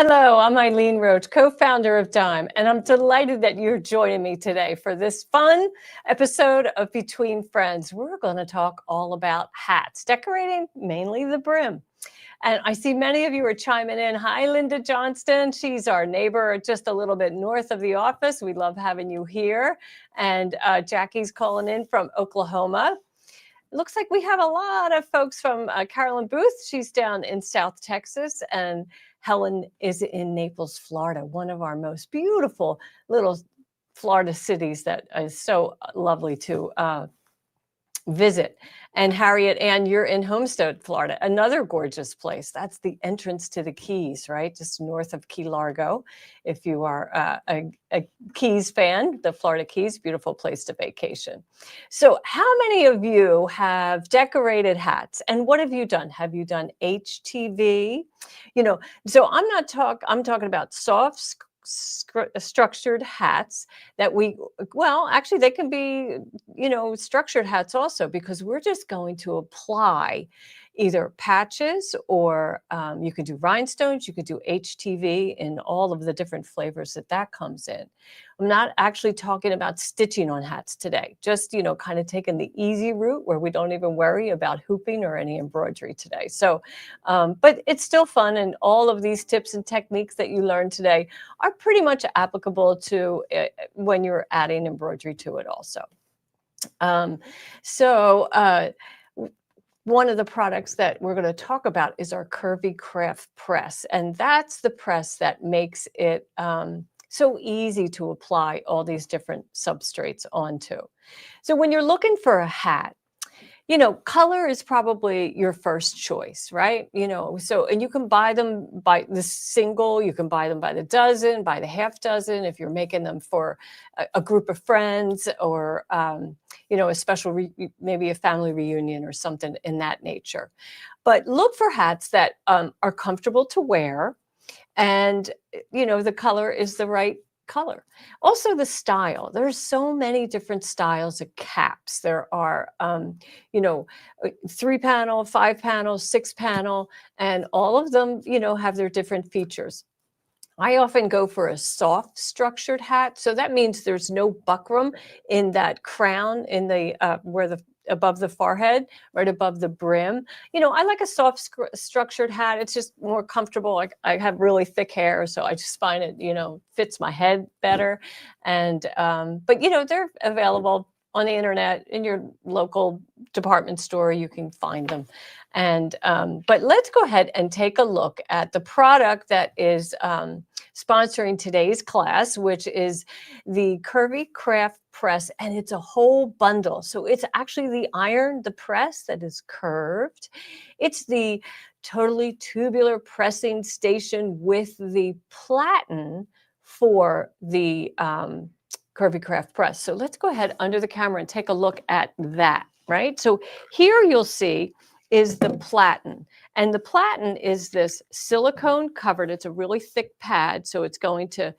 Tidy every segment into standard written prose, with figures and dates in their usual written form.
Hello, I'm Eileen Roach, co-founder of Dime, and I'm delighted that you're joining me today for this fun episode of Between Friends. We're going to talk all about hats, decorating mainly the brim. And I see many of you are chiming in. Hi, Linda Johnston. She's our neighbor just a little bit north of the office. We love having you here. And Jackie's calling in from Oklahoma. It looks like we have a lot of folks from Carolyn Booth. She's down in South Texas, and Helen is in Naples, Florida, one of our most beautiful little Florida cities that is so lovely to visit. And Harriet Ann, you're in Homestead, Florida, another gorgeous place. That's the entrance to the Keys, right? Just north of Key Largo. If you are a Keys fan, the Florida Keys, beautiful place to vacation. So how many of you have decorated hats? And what have you done? Have you done HTV? So I'm talking about soft structured hats that actually they can be, structured hats also, because we're just going to apply either patches or you could do rhinestones, you could do HTV in all of the different flavors that comes in. I'm not actually talking about stitching on hats today, just, kind of taking the easy route where we don't even worry about hooping or any embroidery today. So, but it's still fun. And all of these tips and techniques that you learned today are pretty much applicable to when you're adding embroidery to it also. One of the products that we're going to talk about is our Curvy Craft press. And that's the press that makes it so easy to apply all these different substrates onto. So when you're looking for a hat, color is probably your first choice, right? And you can buy them by the single, you can buy them by the dozen, by the half dozen, if you're making them for a group of friends or, a special, maybe a family reunion or something in that nature. But look for hats that are comfortable to wear, and, the color is the right color. Also the style. There's so many different styles of caps. There are, 3-panel, 5-panel, 6-panel, and all of them, have their different features. I often go for a soft structured hat. So that means there's no buckram in that crown in the above the forehead, right above the brim. I like a soft structured hat. It's just more comfortable. I have really thick hair, so I just find it, fits my head better. And, but, they're available on the internet, in your local department store, you can find them. And, but let's go ahead and take a look at the product that is sponsoring today's class, which is the Curvy Craft press, and it's a whole bundle. So it's actually the iron, the press that is curved. It's the totally tubular pressing station with the platen for the Curvy Craft press. So let's go ahead under the camera and take a look at that, right? So here you'll see is the platen. And the platen is this silicone covered, it's a really thick pad, so it's going to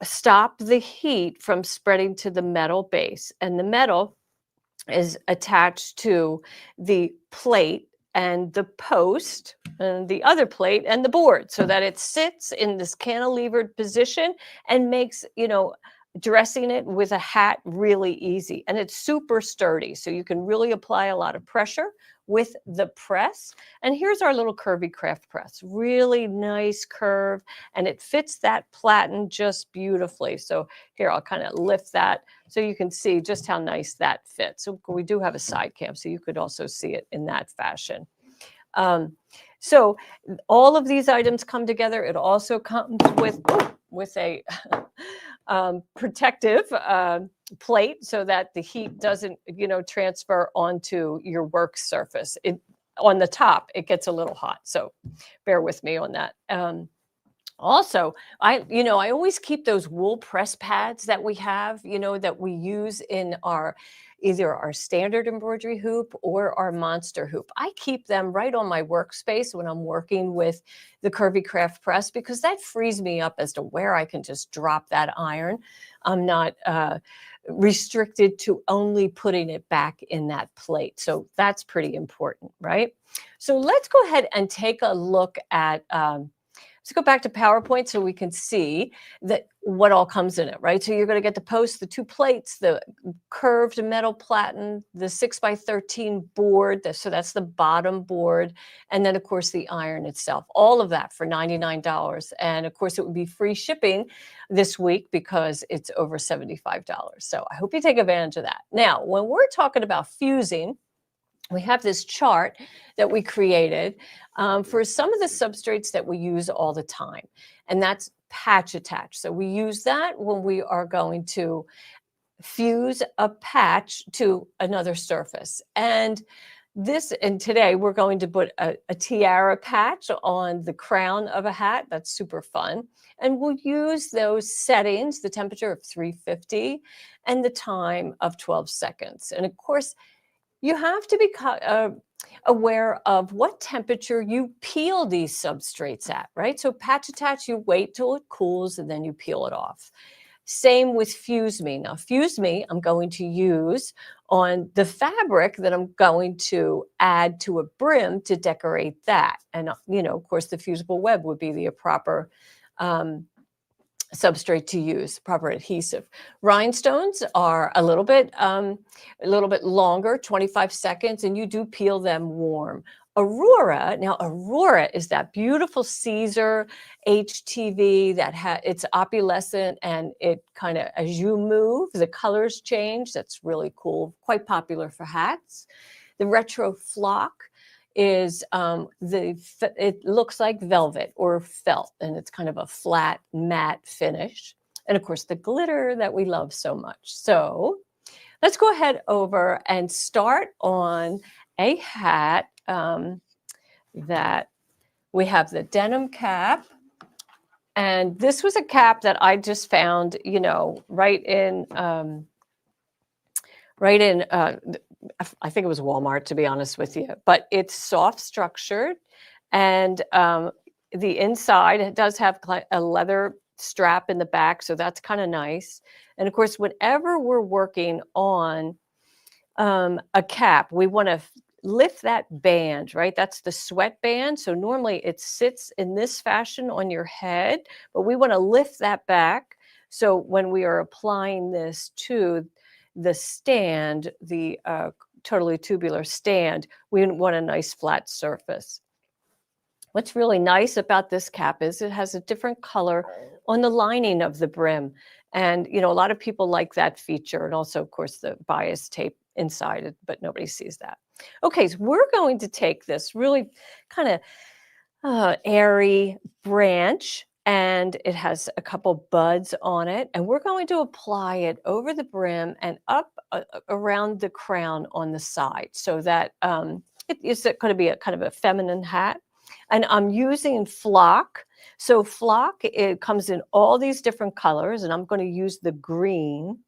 stop the heat from spreading to the metal base. And the metal is attached to the plate and the post and the other plate and the board, so that it sits in this cantilevered position and makes, dressing it with a hat really easy. And it's super sturdy, so you can really apply a lot of pressure with the press. And here's our little Curvy Craft press, really nice curve, and it fits that platen just beautifully. So here, I'll kind of lift that so you can see just how nice that fits. So we do have a side cam, so you could also see it in that fashion. So all of these items come together. It also comes with a protective plate so that the heat doesn't, transfer onto your work surface. On the top, it gets a little hot, so bear with me on that. Also, I always keep those wool press pads that we have, that we use in either our standard embroidery hoop or our monster hoop. I keep them right on my workspace when I'm working with the Curvy Craft press, because that frees me up as to where I can just drop that iron. I'm not restricted to only putting it back in that plate. So that's pretty important, right? So let's go ahead and take a look at Let's go back to PowerPoint so we can see that what all comes in it, right? So you're going to get the post, the 2 plates, the curved metal platen, the 6x13 board. So that's the bottom board. And then, of course, the iron itself. All of that for $99. And, of course, it would be free shipping this week because it's over $75. So I hope you take advantage of that. Now, when we're talking about fusing, we have this chart that we created for some of the substrates that we use all the time, and that's patch attach. So we use that when we are going to fuse a patch to another surface. And today we're going to put a tiara patch on the crown of a hat. That's super fun. And we'll use those settings, the temperature of 350 and the time of 12 seconds. And of course, you have to be aware of what temperature you peel these substrates at, right? So patch attach, you wait till it cools and then you peel it off. Same with Fuse Me. Now, Fuse Me, I'm going to use on the fabric that I'm going to add to a brim to decorate that. And, of course, the fusible web would be the proper substrate to use, proper adhesive. Rhinestones are a little bit longer, 25 seconds, and you do peel them warm. Aurora is that beautiful Caesar HTV that it's opalescent, and it kind of, as you move, the colors change. That's really cool, quite popular for hats. The retro flock is it looks like velvet or felt, and it's kind of a flat matte finish. And of course the glitter that we love so much. So let's go ahead over and start on a hat that we have the denim cap. And this was a cap that I just found, right in I think it was Walmart, to be honest with you, but it's soft structured, and the inside, it does have a leather strap in the back, so that's kind of nice. And of course, whenever we're working on a cap, we want to lift that band, right? That's the sweat band. So normally it sits in this fashion on your head, but we want to lift that back. So when we are applying this to the stand, the totally tubular stand, we want a nice flat surface. What's really nice about this cap is it has a different color on the lining of the brim. And, a lot of people like that feature. And also, of course, the bias tape inside it, but nobody sees that. Okay, so we're going to take this really kind of airy branch, and it has a couple buds on it, and we're going to apply it over the brim and up around the crown on the side, so that it is going to be a kind of a feminine hat. And I'm using flock. So flock, it comes in all these different colors, and I'm going to use the green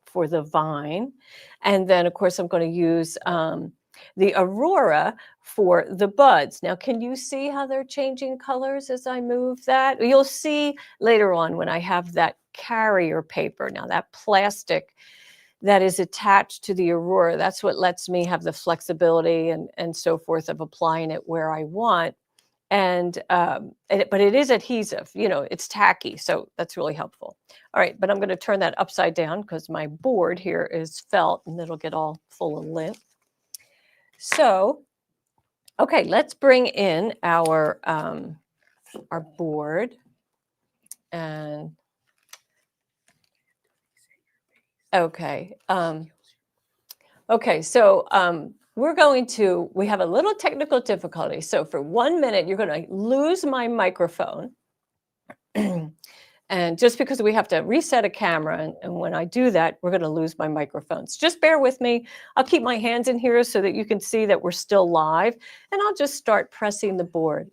for the vine. And then, of course, I'm going to use the Aurora for the buds. Now, can you see how they're changing colors as I move that? You'll see later on when I have that carrier paper. Now, that plastic that is attached to the Aurora, that's what lets me have the flexibility and so forth of applying it where I want. But it is adhesive, it's tacky, so that's really helpful. All right, but I'm going to turn that upside down because my board here is felt and it'll get all full of lint. So, okay, let's bring in our board. And okay, so we have a little technical difficulty. So for 1 minute, you're going to lose my microphone. And just because we have to reset a camera, and when I do that, we're going to lose my microphones. Just bear with me. I'll keep my hands in here so that you can see that we're still live, and I'll just start pressing the board.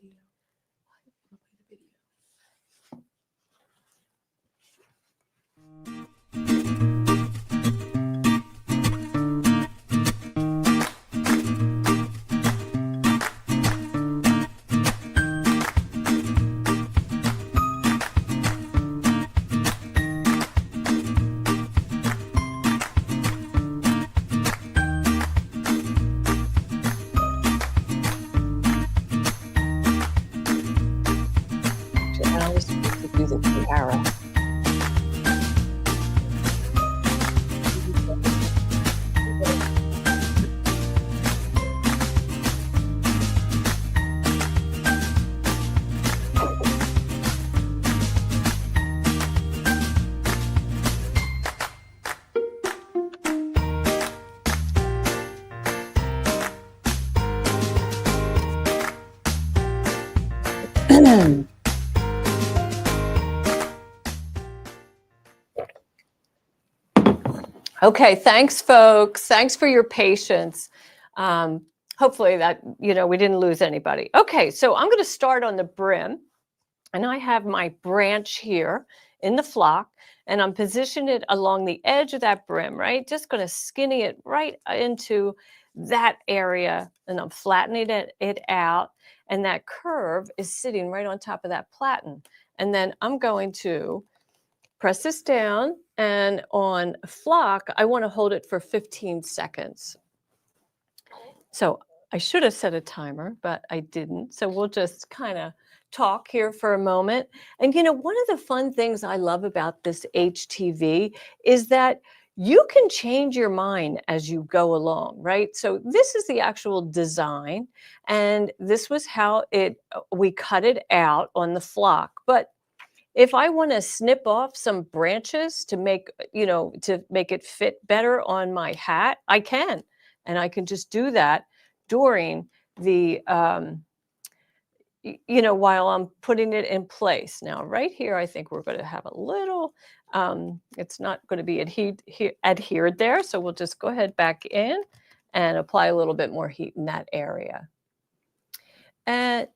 to do the tiara. Okay, thanks, folks. Thanks for your patience. Um, Hopefully that, we didn't lose anybody. Okay, so I'm going to start on the brim. And I have my branch here in the flock, and I'm positioning it along the edge of that brim, right? Just going to skinny it right into that area, and I'm flattening it out. And that curve is sitting right on top of that platen. And then I'm going to press this down, and on flock, I want to hold it for 15 seconds. So I should have set a timer, but I didn't. So we'll just kind of talk here for a moment. And one of the fun things I love about this HTV is that you can change your mind as you go along, right? So this is the actual design, and this was how we cut it out on the flock. But if I want to snip off some branches to make it fit better on my hat, I can. And I can just do that during the while I'm putting it in place. Now, right here, I think we're going to have a little, it's not going to be adhered there. So we'll just go ahead back in and apply a little bit more heat in that area. And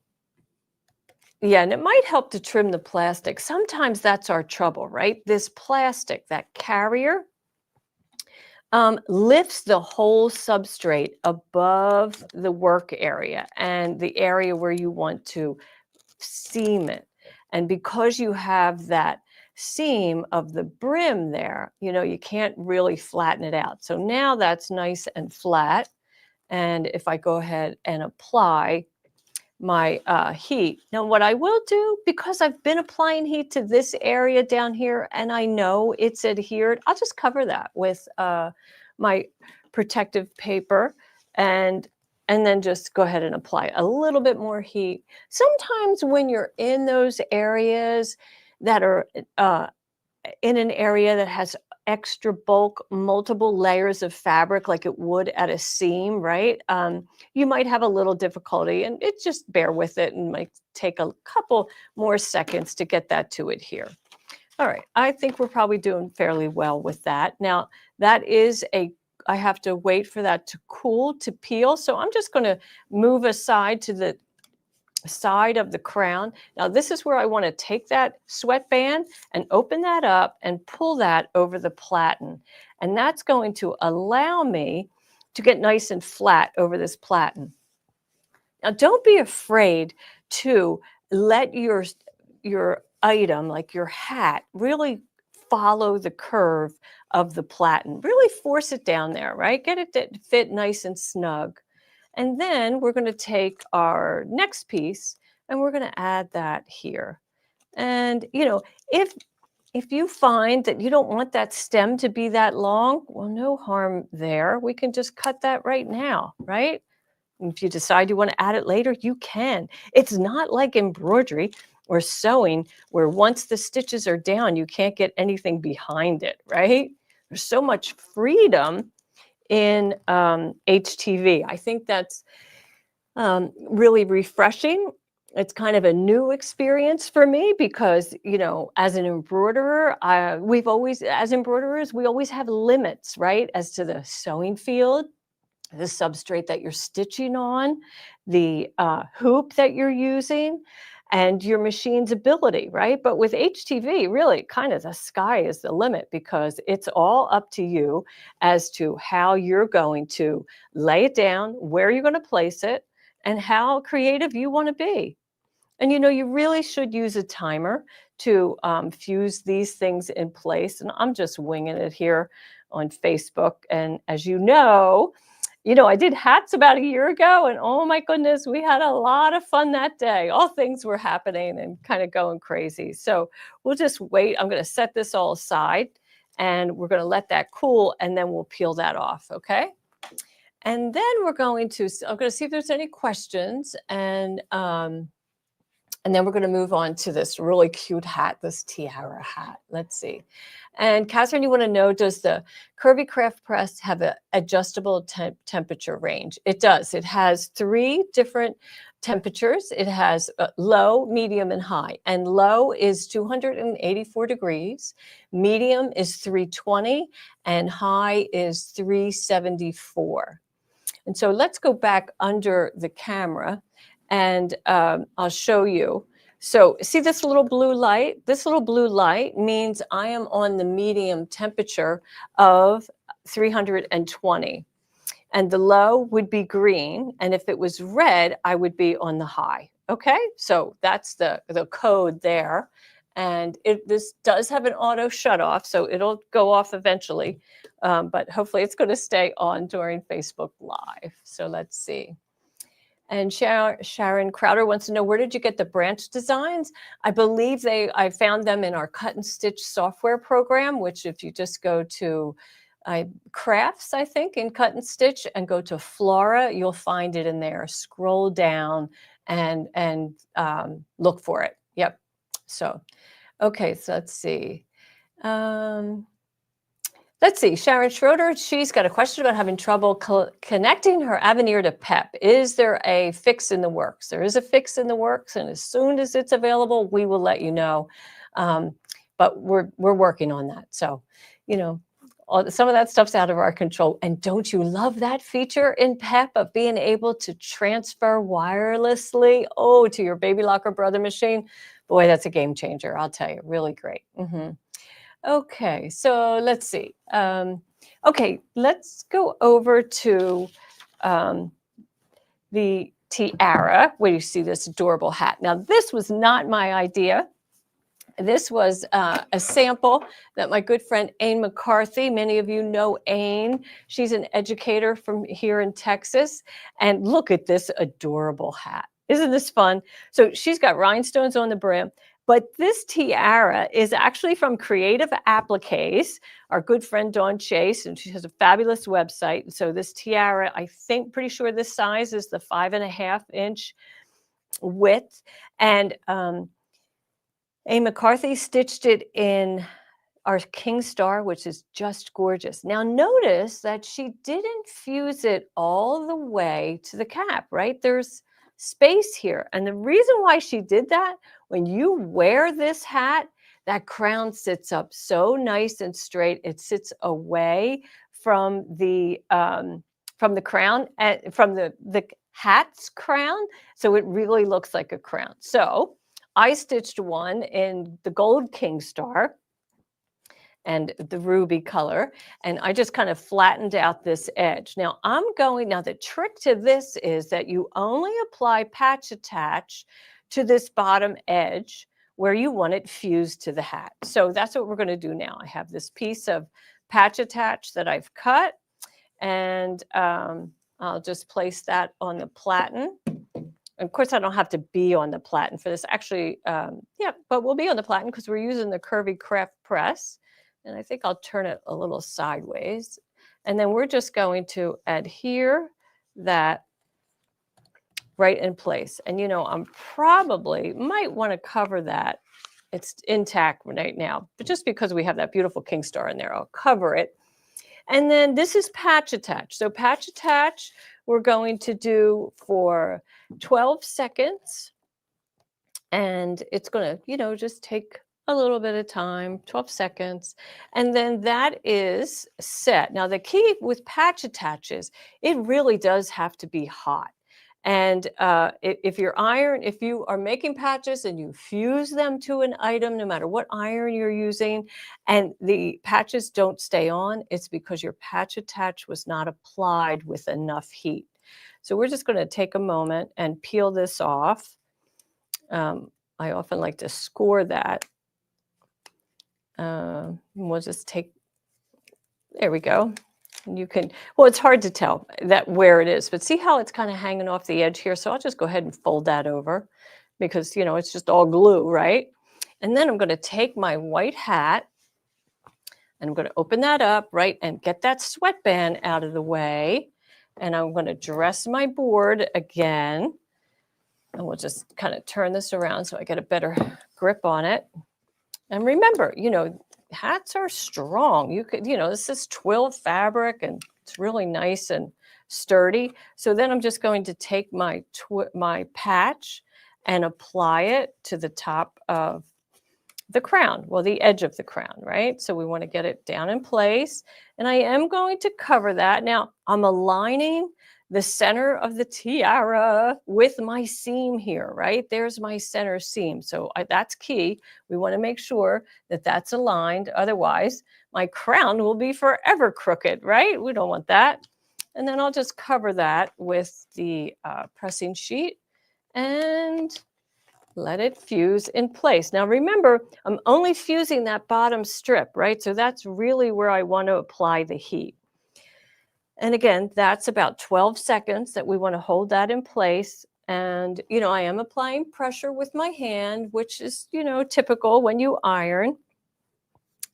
yeah, and it might help to trim the plastic. Sometimes that's our trouble, right? This plastic, that carrier, lifts the whole substrate above the work area and the area where you want to seam it. And because you have that seam of the brim there, you can't really flatten it out. So now that's nice and flat. And if I go ahead and apply my heat. Now, what I will do, because I've been applying heat to this area down here and I know it's adhered, I'll just cover that with my protective paper and then just go ahead and apply a little bit more heat. Sometimes when you're in those areas that are in an area that has extra bulk, multiple layers of fabric like it would at a seam, right? You might have a little difficulty, and it just bear with it and might take a couple more seconds to get that to adhere. All right, I think we're probably doing fairly well with that. Now, I have to wait for that to cool, to peel. So I'm just going to move aside to the side of the crown. Now, this is where I want to take that sweatband and open that up and pull that over the platen. And that's going to allow me to get nice and flat over this platen. Now, don't be afraid to let your item, like your hat, really follow the curve of the platen. Really force it down there, right? Get it to fit nice and snug. And then we're going to take our next piece and we're going to add that here. And, if you find that you don't want that stem to be that long, well, no harm there. We can just cut that right now, right? And if you decide you want to add it later, you can. It's not like embroidery or sewing where once the stitches are down, you can't get anything behind it, right? There's so much freedom in HTV. I think that's really refreshing. It's kind of a new experience for me because, as an embroiderer, as embroiderers, we always have limits, right? As to the sewing field, the substrate that you're stitching on, the hoop that you're using, and your machine's ability, right? But with HTV, really kind of the sky is the limit because it's all up to you as to how you're going to lay it down, where you're going to place it, and how creative you want to be. And you really should use a timer to fuse these things in place. And I'm just winging it here on Facebook. And as you know, I did hats about a year ago, and oh my goodness, we had a lot of fun that day. All things were happening and kind of going crazy. So we'll just wait. I'm going to set this all aside and we're going to let that cool and then we'll peel that off. Okay. And then I'm going to see if there's any questions and then we're going to move on to this really cute hat, this tiara hat. Let's see. And Catherine, you want to know, does the Curvy Craft Press have an adjustable temperature range? It does. It has 3 different temperatures. It has low, medium, and high. And low is 284 degrees. Medium is 320. And high is 374. And so let's go back under the camera and I'll show you. So see this little blue light? This little blue light means I am on the medium temperature of 320. And the low would be green. And if it was red, I would be on the high. Okay, so that's the code there. And this does have an auto shut off, so it'll go off eventually. But hopefully it's going to stay on during Facebook Live. So let's see. And Sharon Crowder wants to know, where did you get the branch designs? I believe I found them in our cut and stitch software program, which if you just go to crafts, I think, in cut and stitch and go to Flora, you'll find it in there. Scroll down and look for it. Yep. So, okay, so let's see. Let's see, Sharon Schroeder, she's got a question about having trouble connecting her Avenir to PEP. Is there a fix in the works? There is a fix in the works, and as soon as it's available, we will let you know. But we're working on that. So, some of that stuff's out of our control. And don't you love that feature in PEP of being able to transfer wirelessly, to your Baby Locker Brother machine? Boy, that's a game changer, I'll tell you. Really great. Okay, so let's see. Okay, let's go over to the tiara, where you see this adorable hat. Now, this was not my idea. This was a sample that my good friend Aine McCarthy, many of you know Aine. She's an educator from here in Texas. And look at this adorable hat. Isn't this fun? So she's got rhinestones on the brim. But this tiara is actually from Creative Appliques, our good friend Dawn Chase, and she has a fabulous website. So this tiara, I think, pretty sure this size is the 5.5-inch width. And Aine McCarthy stitched it in our King Star, which is just gorgeous. Now notice that she didn't fuse it all the way to the cap, right? There's space here. And the reason why she did that, when you wear this hat, that crown sits up so nice and straight. It sits away from the crown, from the hat's crown. So it really looks like a crown. So I stitched one in the gold King Star and the ruby color, and I just kind of flattened out this edge. Now the trick to this is that you only apply patch attach to this bottom edge where you want it fused to the hat. So that's what we're going to do now. I have this piece of patch attach that I've cut, and I'll just place that on the platen. Of course, I don't have to be on the platen for this. Actually, but we'll be on the platen because we're using the Curvy Craft Press. And I think I'll turn it a little sideways. And then we're just going to adhere that right in place. And I'm probably might want to cover that. It's intact right now, but just because we have that beautiful King Star in there, I'll cover it. And then this is patch attach. So patch attach, we're going to do for 12 seconds. And it's going to, just take a little bit of time, 12 seconds. And then that is set. Now, the key with patch attaches, it really does have to be hot. And if you are making patches and you fuse them to an item, no matter what iron you're using, and the patches don't stay on, it's because your patch attach was not applied with enough heat. So we're just going to take a moment and peel this off. I often like to score that. We'll just there we go. And you can, well, it's hard to tell that where it is, but see how it's kind of hanging off the edge here? So I'll just go ahead and fold that over because, it's just all glue, right? And then I'm going to take my white hat and I'm going to open that up, right, and get that sweatband out of the way. And I'm going to dress my board again. And we'll just kind of turn this around so I get a better grip on it. And remember, hats are strong. You could, this is twill fabric and it's really nice and sturdy. So then I'm just going to take my patch and apply it to the top of the crown, well, the edge of the crown, right? So we want to get it down in place. And I am going to cover that. Now I'm aligning the center of the tiara with my seam here, right? There's my center seam. So that's key. We want to make sure that that's aligned. Otherwise, my crown will be forever crooked, right? We don't want that. And then I'll just cover that with the pressing sheet and let it fuse in place. Now remember, I'm only fusing that bottom strip, right? So that's really where I want to apply the heat. And again, that's about 12 seconds that we want to hold that in place. And, I am applying pressure with my hand, which is, typical when you iron,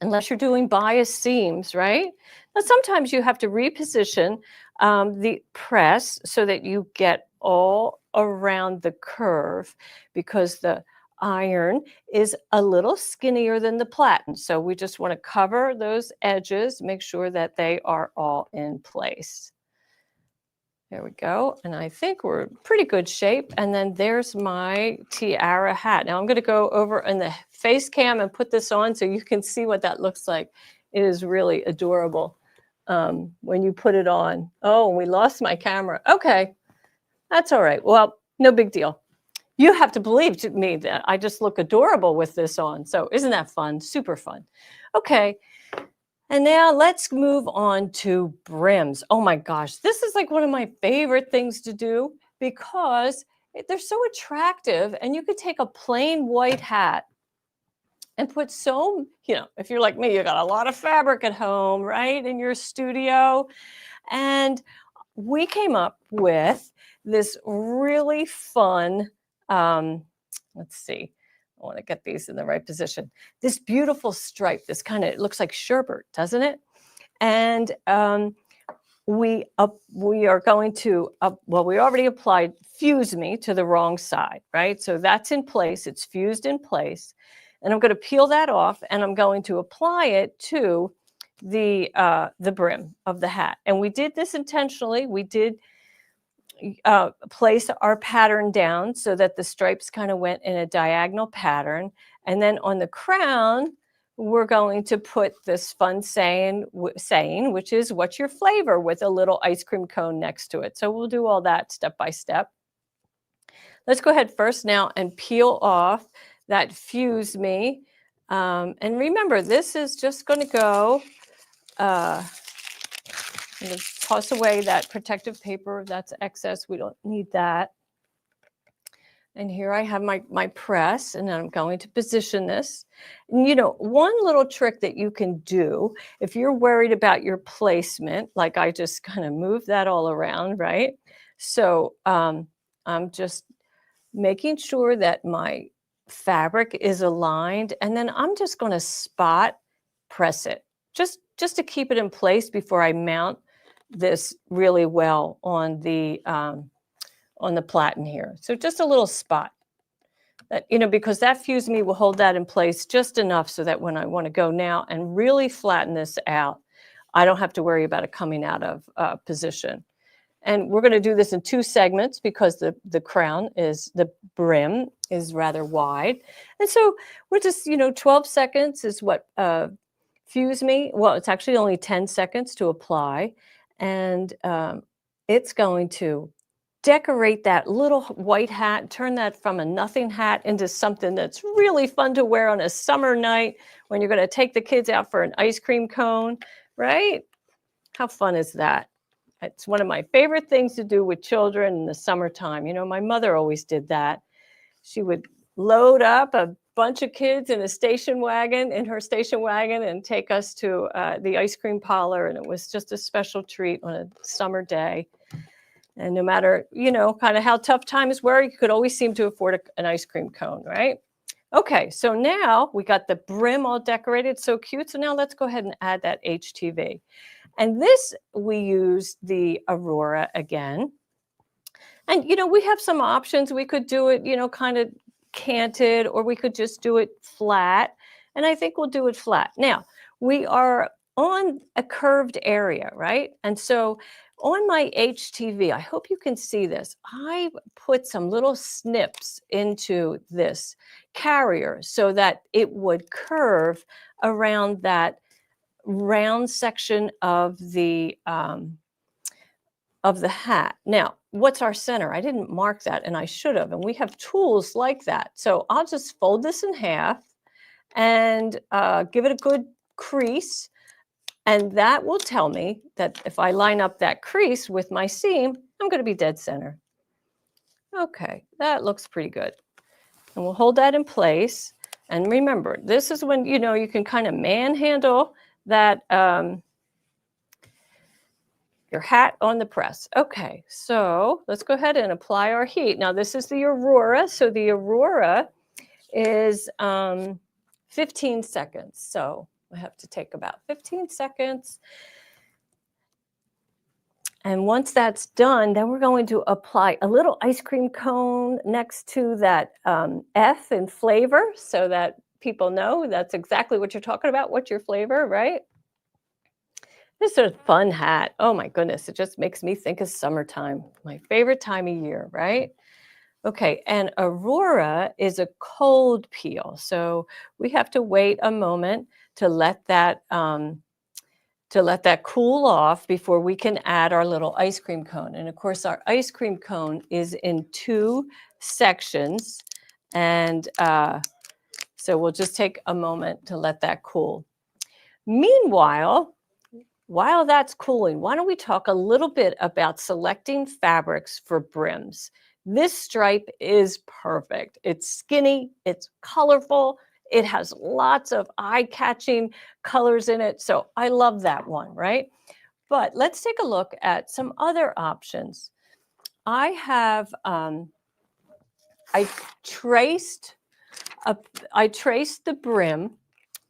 unless you're doing bias seams, right? Now, sometimes you have to reposition the press so that you get all around the curve because the iron is a little skinnier than the platen. So we just want to cover those edges, make sure that they are all in place. There we go. And I think we're in pretty good shape. And then there's my tiara hat. Now I'm going to go over in the face cam and put this on so you can see what that looks like. It is really adorable when you put it on. Oh, we lost my camera. Okay, that's all right. Well, no big deal. You have to believe me that I just look adorable with this on. So isn't that fun? Super fun. Okay. And now let's move on to brims. Oh my gosh, this is like one of my favorite things to do because they're so attractive. And you could take a plain white hat and put if you're like me, you got a lot of fabric at home, right, in your studio. And we came up with this really fun, let's see, I want to get these in the right position. This beautiful stripe, this kind of, it looks like sherbet, doesn't it? And we are going to, we already applied Fuse Me to the wrong side, right? So that's in place, it's fused in place. And I'm going to peel that off and I'm going to apply it to the brim of the hat. And we did this intentionally. We did place our pattern down so that the stripes kind of went in a diagonal pattern. And then on the crown, we're going to put this fun saying, which is what's your flavor, with a little ice cream cone next to it. So we'll do all that step by step. Let's go ahead first now and peel off that Fuse Me. And remember, this is just going to go, toss away that protective paper. That's excess. We don't need that. And here I have my press, and I'm going to position this. And, one little trick that you can do if you're worried about your placement, like I just kind of move that all around, right? So I'm just making sure that my fabric is aligned, and then I'm just going to spot press it just to keep it in place before I mount this really well on the platen here. So just a little spot that, because that Fuse Me will hold that in place just enough so that when I want to go now and really flatten this out, I don't have to worry about it coming out of position. And we're going to do this in 2 segments because the brim is rather wide. And so we're just, 12 seconds is what Fuse Me. Well, it's actually only 10 seconds to apply. And it's going to decorate that little white hat, turn that from a nothing hat into something that's really fun to wear on a summer night when you're going to take the kids out for an ice cream cone, right? How fun is that? It's one of my favorite things to do with children in the summertime. My mother always did that. She would load up a bunch of kids in a station wagon, in her station wagon, and take us to the ice cream parlor. And it was just a special treat on a summer day. And no matter, kind of how tough times were, you could always seem to afford an ice cream cone, right? Okay, so now we got the brim all decorated, so cute. So now let's go ahead and add that HTV. And this, we use the Aurora again. And, we have some options. We could do it, kind of canted, or we could just do it flat. And I think we'll do it flat. Now, we are on a curved area, right? And so on my HTV, I hope you can see this. I put some little snips into this carrier so that it would curve around that round section of the hat. Now, what's our center? I didn't mark that, and I should have. And we have tools like that. So I'll just fold this in half and give it a good crease. And that will tell me that if I line up that crease with my seam, I'm going to be dead center. Okay, that looks pretty good. And we'll hold that in place. And remember, this is when, you can kind of manhandle that your hat on the press. Okay, so let's go ahead and apply our heat. Now, this is the Aurora. So the Aurora is 15 seconds. So I have to take about 15 seconds. And once that's done, then we're going to apply a little ice cream cone next to that F in flavor so that people know that's exactly what you're talking about. What's your flavor, right? This is a fun hat. Oh my goodness, it just makes me think of summertime, my favorite time of year, right? Okay, and Aurora is a cold peel. So we have to wait a moment to let that cool off before we can add our little ice cream cone. And of course, our ice cream cone is in 2 sections. And so we'll just take a moment to let that cool. Meanwhile, while that's cooling, why don't we talk a little bit about selecting fabrics for brims? This stripe is perfect. It's skinny, it's colorful, it has lots of eye-catching colors in it. So I love that one, right? But let's take a look at some other options. I traced the brim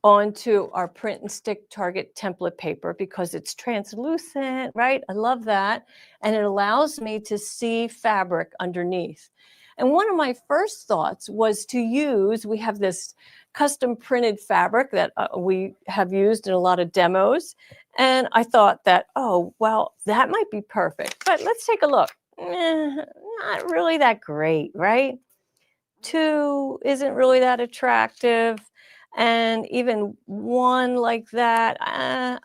onto our print and stick Target template paper because it's translucent, right? I love that. And it allows me to see fabric underneath. And one of my first thoughts was to use, we have this custom printed fabric that we have used in a lot of demos. And I thought that, oh, well, that might be perfect. But let's take a look. Not really that great, right? 2 isn't really that attractive. And even 1 like that,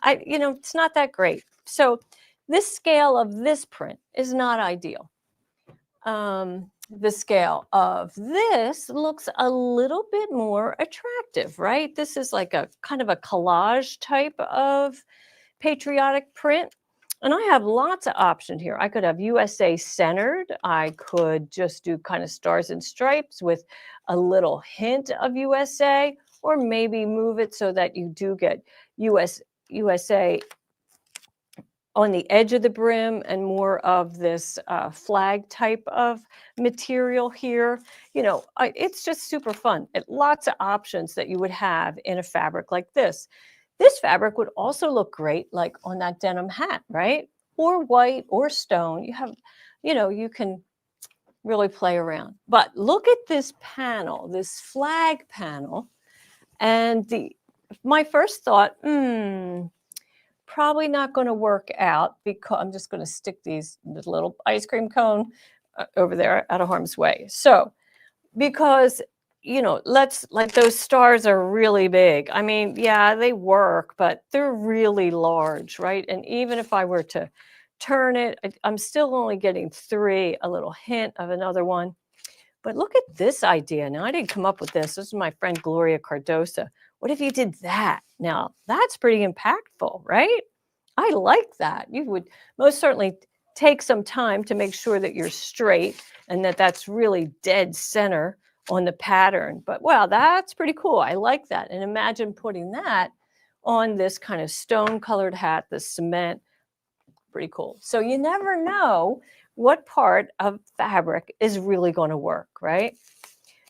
it's not that great. So this scale of this print is not ideal. The scale of this looks a little bit more attractive, right? This is like a kind of a collage type of patriotic print. And I have lots of options here. I could have USA centered. I could just do kind of stars and stripes with a little hint of USA, or maybe move it so that you do get USA on the edge of the brim and more of this flag type of material here. It's just super fun. Lots of options that you would have in a fabric like this. This fabric would also look great like on that denim hat, right? Or white or stone. You can really play around. But look at this panel, this flag panel. And my first thought, probably not going to work out because I'm just going to stick this little ice cream cone over there out of harm's way. So, because, like those stars are really big. I mean, yeah, they work, but they're really large, right? And even if I were to turn it, I'm still only getting 3, a little hint of another one. But look at this idea. Now, I didn't come up with this. This is my friend Gloria Cardosa. What if you did that? Now, that's pretty impactful, right? I like that. You would most certainly take some time to make sure that you're straight and that that's really dead center on the pattern. But wow, that's pretty cool. I like that. And imagine putting that on this kind of stone colored hat, the cement. Pretty cool. So you never know what part of fabric is really going to work, right?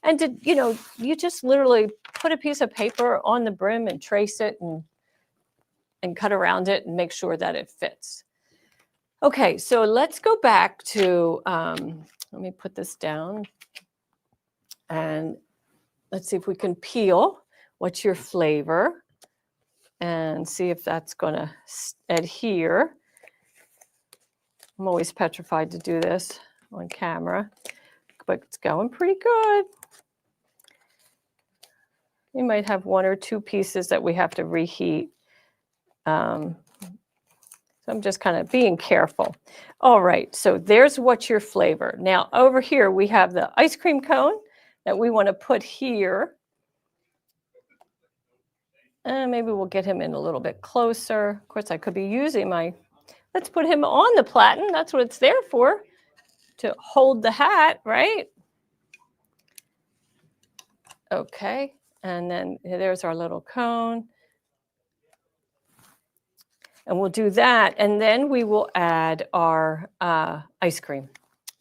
And you just literally put a piece of paper on the brim and trace it and cut around it and make sure that it fits. Okay, so let's go back to, let me put this down and let's see if we can peel. What's your flavor? And see if that's going to adhere. I'm always petrified to do this on camera, but it's going pretty good. You might have one or two pieces that we have to reheat. So I'm just kind of being careful. All right, so there's what's your flavor. Now over here we have the ice cream cone that we want to put here. And maybe we'll get him in a little bit closer. Of course, I could be using let's put him on the platen. That's what it's there for, to hold the hat, right? Okay, and then there's our little cone. And we'll do that, and then we will add our ice cream,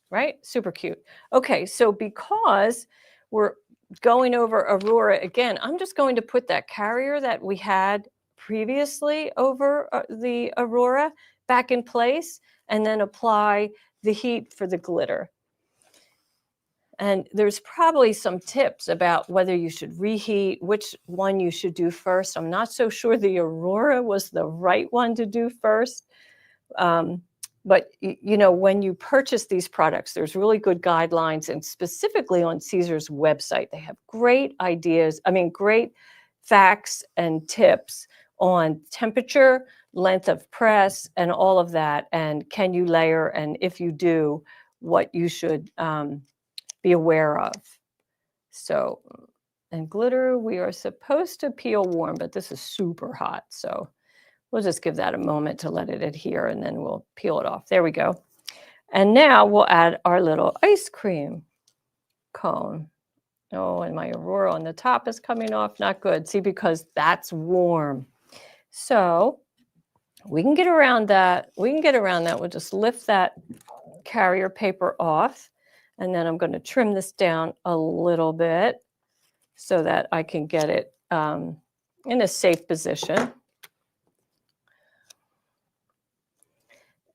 right? Super cute. Okay, so because we're going over Aurora again, I'm just going to put that carrier that we had previously over the Aurora back in place, and then apply the heat for the glitter. And there's probably some tips about whether you should reheat, which one you should do first. I'm not so sure the Aurora was the right one to do first. But when you purchase these products, there's really good guidelines, and specifically on Caesar's website, they have great ideas. Great facts and tips on temperature, length of press, and all of that. And can you layer? And if you do, what you should be aware of. So, and glitter, we are supposed to peel warm, but this is super hot. So we'll just give that a moment to let it adhere, and then we'll peel it off. There we go. And now we'll add our little ice cream cone. Oh, and my Aurora on the top is coming off. Not good. See, because that's warm. So we can get around that. We'll just lift that carrier paper off. And then I'm going to trim this down a little bit so that I can get it in a safe position.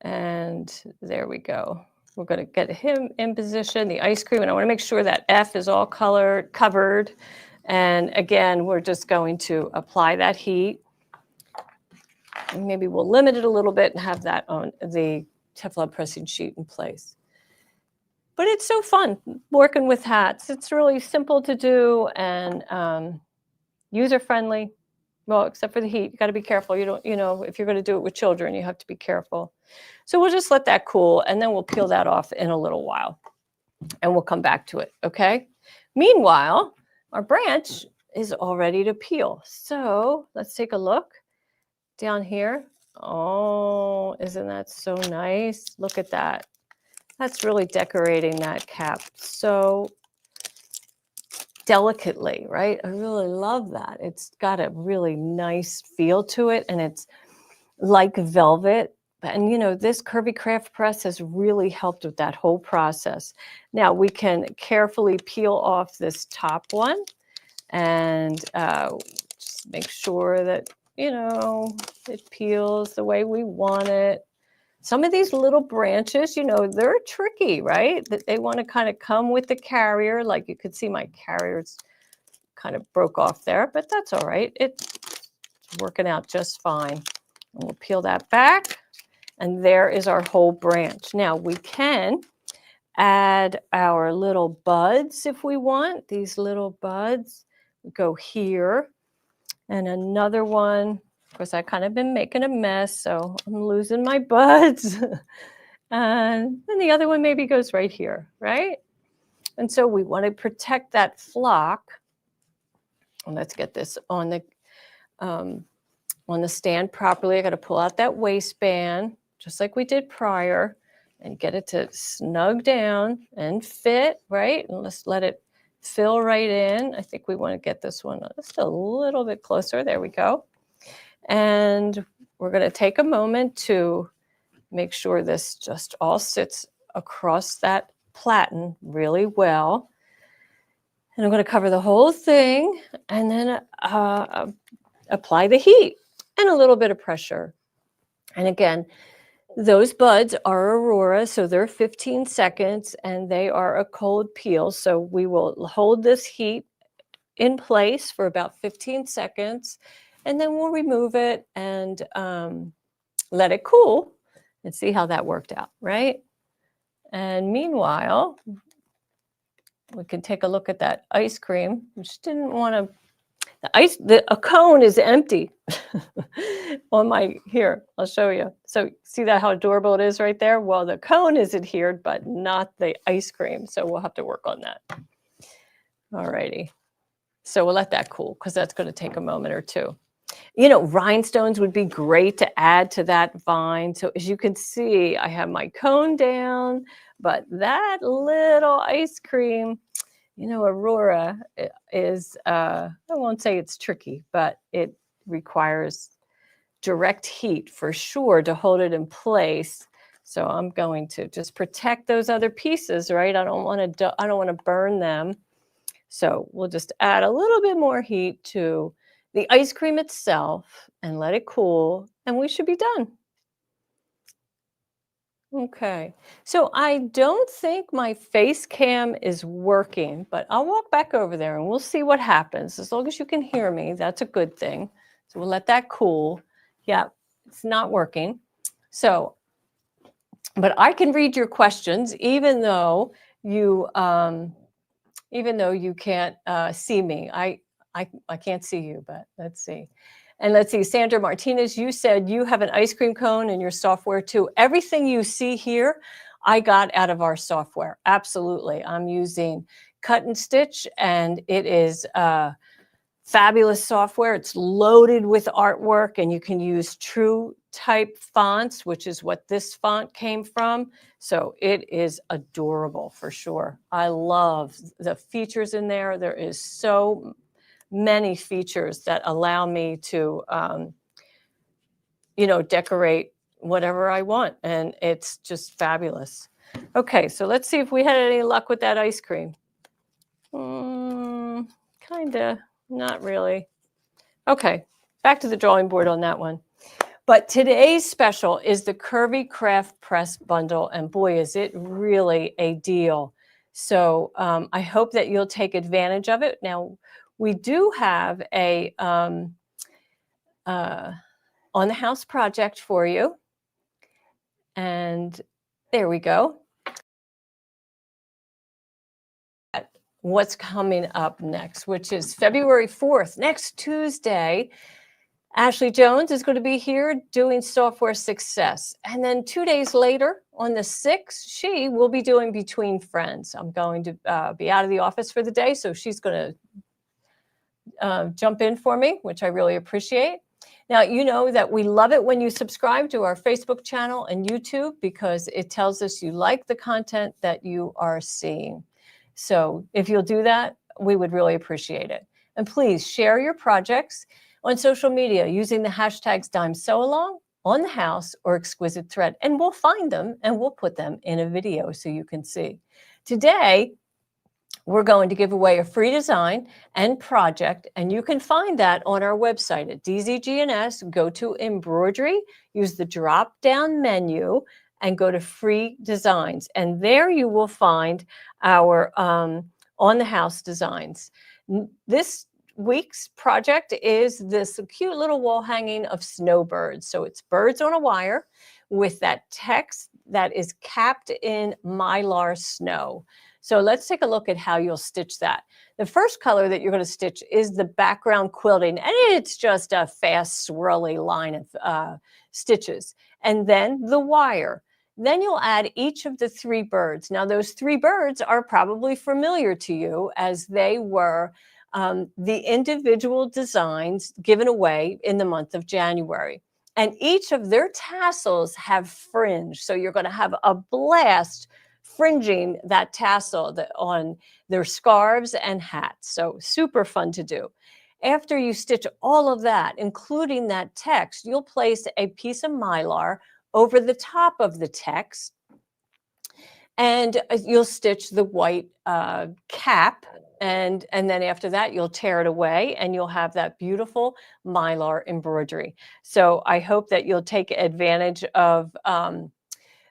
And there we go. We're going to get him in position, the ice cream, and I want to make sure that F is all covered. And again, we're just going to apply that heat. And maybe we'll limit it a little bit and have that on the Teflon pressing sheet in place. But it's so fun working with hats. It's really simple to do and user-friendly. Well, except for the heat, you got to be careful. You don't, if you're going to do it with children, you have to be careful. So we'll just let that cool, and then we'll peel that off in a little while, and we'll come back to it, okay? Meanwhile, our branch is all ready to peel. So let's take a look down here. Oh, isn't that so nice? Look at that. That's really decorating that cap so delicately, right? I really love that. It's got a really nice feel to it, and it's like velvet. And this Curvy Craft Press has really helped with that whole process. Now we can carefully peel off this top one and just make sure that, it peels the way we want it. Some of these little branches, they're tricky, right? That they want to kind of come with the carrier. Like you could see my carrier's kind of broke off there, but that's all right. It's working out just fine. And we'll peel that back, and there is our whole branch. Now we can add our little buds if we want. These little buds go here, and another one. Of course, I've kind of been making a mess, so I'm losing my buds. And then the other one maybe goes right here, right? And so we want to protect that flock. And let's get this on the stand properly. I got to pull out that waistband, just like we did prior, and get it to snug down and fit, right? And let's let it fill right in. I think we want to get this one just a little bit closer. There we go. And we're going to take a moment to make sure this just all sits across that platen really well. And I'm going to cover the whole thing and then apply the heat and a little bit of pressure. And again, those buds are Aurora, so they're 15 seconds and they are a cold peel. So we will hold this heat in place for about 15 seconds and then we'll remove it and let it cool and see how that worked out, right? And meanwhile, we can take a look at that ice cream, which didn't want to. A cone is empty on my, here, I'll show you. So see that how adorable it is right there? Well, the cone is adhered, but not the ice cream. So we'll have to work on that. All righty. So we'll let that cool because that's going to take a moment or two. You know, rhinestones would be great to add to that vine. So as you can see, I have my cone down, but that little ice cream, you know, Aurora is, I won't say it's tricky, but it requires direct heat for sure to hold it in place. So I'm going to just protect those other pieces, right? I don't want to burn them. So we'll just add a little bit more heat to the ice cream itself and let it cool, and we should be done. Okay, so I don't think my face cam is working, but I'll walk back over there and we'll see what happens. As long as you can hear me, that's a good thing. So we'll let that cool. Yeah, it's not working. So, but I can read your questions even though you can't see me. I can't see you, but let's see. And let's see, Sandra Martinez, you said you have an ice cream cone in your software too. Everything you see here, I got out of our software. Absolutely. I'm using Cut and Stitch, and it is fabulous software. It's loaded with artwork, and you can use true type fonts, which is what this font came from. So it is adorable for sure. I love the features in there. There is so many features that allow me to, decorate whatever I want. And it's just fabulous. Okay, so let's see if we had any luck with that ice cream. Kind of, not really. Okay, back to the drawing board on that one. But today's special is the Curvy Craft Press Bundle. And boy, is it really a deal. So I hope that you'll take advantage of it. Now, we do have a on-the-house project for you. And there we go. What's coming up next, which is February 4th, next Tuesday. Ashley Jones is going to be here doing software success. And then 2 days later, on the 6th, she will be doing Between Friends. I'm going to be out of the office for the day, so she's going to jump in for me, which I really appreciate. Now, you know that we love it when you subscribe to our Facebook channel and YouTube because it tells us you like the content that you are seeing. So if you'll do that, we would really appreciate it. And please share your projects on social media using the hashtags DimeSewAlong, On the House, or Exquisite Thread. And we'll find them and we'll put them in a video so you can see. Today, we're going to give away a free design and project, and you can find that on our website at DZGNS. Go to embroidery, use the drop-down menu, and go to free designs. And there you will find our on-the-house designs. This week's project is this cute little wall hanging of snowbirds. So it's birds on a wire with that text that is capped in mylar snow. So let's take a look at how you'll stitch that. The first color that you're going to stitch is the background quilting, and it's just a fast swirly line of stitches. And then the wire. Then you'll add each of the 3 birds. Now those 3 birds are probably familiar to you as they were the individual designs given away in the month of January. And each of their tassels have fringe. So you're going to have a blast fringing that tassel on their scarves and hats. So super fun to do. After you stitch all of that, including that text, you'll place a piece of mylar over the top of the text, and you'll stitch the white cap, and then after that you'll tear it away and you'll have that beautiful mylar embroidery. So I hope that you'll take advantage of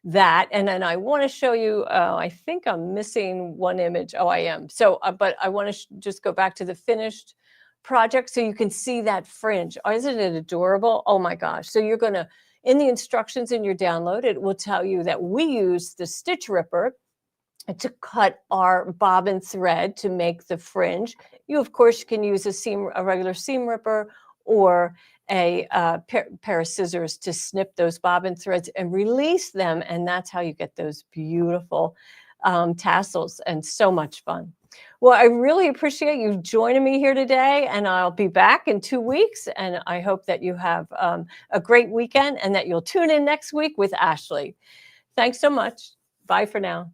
that. And then I want to show you, I think I'm missing one image. Oh, I am. So, but I want to just go back to the finished project so you can see that fringe. Oh, isn't it adorable? Oh my gosh. So you're going to, in the instructions in your download, it will tell you that we use the stitch ripper to cut our bobbin thread to make the fringe. You, of course, can use a regular seam ripper or a pair of scissors to snip those bobbin threads and release them. And that's how you get those beautiful tassels, and so much fun. Well, I really appreciate you joining me here today, and I'll be back in 2 weeks. And I hope that you have a great weekend and that you'll tune in next week with Ashley. Thanks so much. Bye for now.